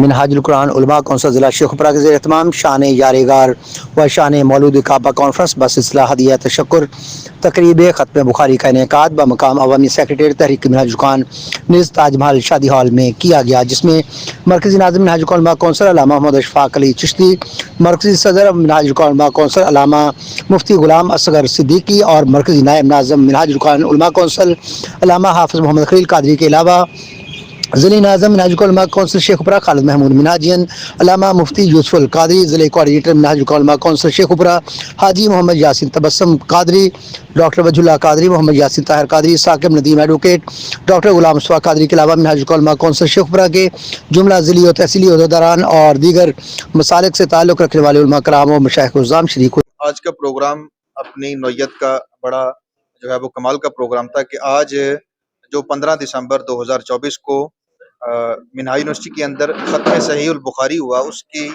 منہاج القرآن علماء کونسل ضلع شیخوپورہ کے زیر اہتمام شان یاریگار و شان مولود کعبہ کانفرنس بسلسلہ ہدیہ تشکر تقریب ختم بخاری کا انعقاد بمقام عوامی سیکریٹری تحریک منہاج القرآن نیز تاج محل شادی ہال میں کیا گیا، جس میں مرکزی ناظم منہاج القرآن علماء کونسل علامہ محمد اشفاق علی چشتی، مرکزی صدر منہاج القرآن علماء کونسل علامہ مفتی غلام اصغر صدیقی اور مرکزی نائب ناظم منہاج القرآن علماء کونسل علامہ حافظ محمد خلیل قادری کے علاوہ ضلعی ناظم منہاج القرآن علماء کونسل شیخوپورہ خالد محمود منہاجین، علامہ مفتی یوسف القادری، ضلعی کوآرڈینیٹر منہاج القرآن علماء کونسل شیخوپورہ حاجی محمد یاسین تبسم قادری، ڈاکٹر وجہ اللہ قادری، محمد یاسین طاہر قادری، ثاقب ندیم ایڈوکیٹ، ڈاکٹر غلام مصطفیٰ قادری کے علاوہ منہاج القرآن علماء کونسل شیخوپورہ کے جملہ ضلعی و تحصیلی عہدیداران اور دیگر مسالک سے تعلق رکھنے والے علماء کرام و مشائخ عظام شریک ہوئے۔ آج کا پروگرام اپنی نوعیت کا بڑا وہ کمال کا پروگرام تھا کہ آج جو 15 دسمبر 2024 کو منہاج یونیورسٹی کے اندر ختم صحیح البخاری ہوا، اس کی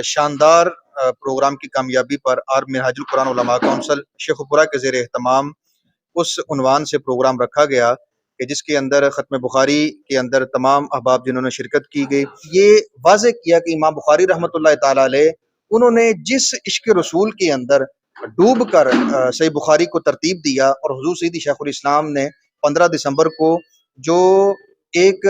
شاندار پروگرام کی کامیابی پر اور منہاج القرآن علماء کونسل شیخوپورہ کے زیر اہتمام اس عنوان سے پروگرام رکھا گیا کہ جس کے اندر ختم بخاری کے اندر تمام احباب جنہوں نے شرکت کی گئی، یہ واضح کیا کہ امام بخاری رحمۃ اللہ تعالی علیہ انہوں نے جس عشق رسول کے اندر ڈوب کر صحیح بخاری کو ترتیب دیا، اور حضور سیدی شیخ الاسلام نے 15 دسمبر کو جو ایک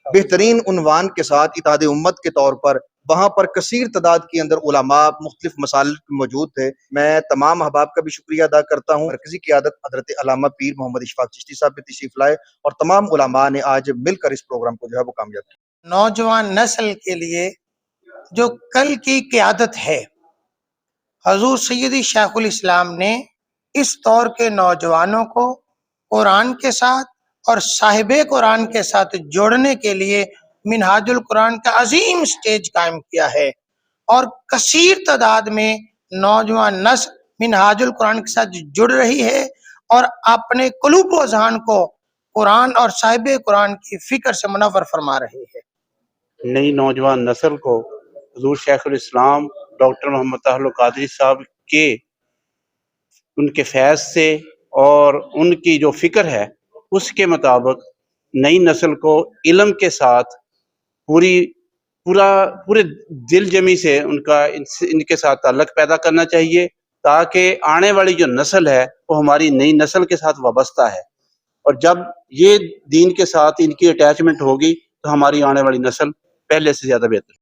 بہترین عنوان کے ساتھ اتحاد امت کے طور پر وہاں پر کثیر تعداد کے اندر علماء مختلف مسالک موجود تھے، میں تمام احباب کا بھی شکریہ ادا کرتا ہوں۔ مرکزی قیادت حضرت علامہ پیر محمد اشفاق چشتی صاحب بھی تشریف لائے اور تمام علماء نے آج مل کر اس پروگرام کو وہ کامیاب کیا۔ نوجوان نسل کے لیے جو کل کی قیادت ہے، حضور سیدی شیخ الاسلام نے اس دور کے نوجوانوں کو قرآن کے ساتھ اور صاحب قرآن کے ساتھ جوڑنے کے لیے منہاج القرآن کا عظیم سٹیج قائم کیا ہے، اور کثیر تعداد میں نوجوان نسل منہاج القرآن کے ساتھ جڑ رہی ہے اور اپنے قلوب و اذہان کو قرآن اور صاحب قرآن کی فکر سے منور فرما رہی ہے۔ نئی نوجوان نسل کو حضور شیخ الاسلام ڈاکٹر محمد طاہر القادری صاحب کے ان کے فیض سے اور ان کی جو فکر ہے اس کے مطابق نئی نسل کو علم کے ساتھ پورے دل جمی سے ان کے ساتھ تعلق پیدا کرنا چاہیے، تاکہ آنے والی جو نسل ہے وہ ہماری نئی نسل کے ساتھ وابستہ ہے، اور جب یہ دین کے ساتھ ان کی اٹیچمنٹ ہوگی تو ہماری آنے والی نسل پہلے سے زیادہ بہتر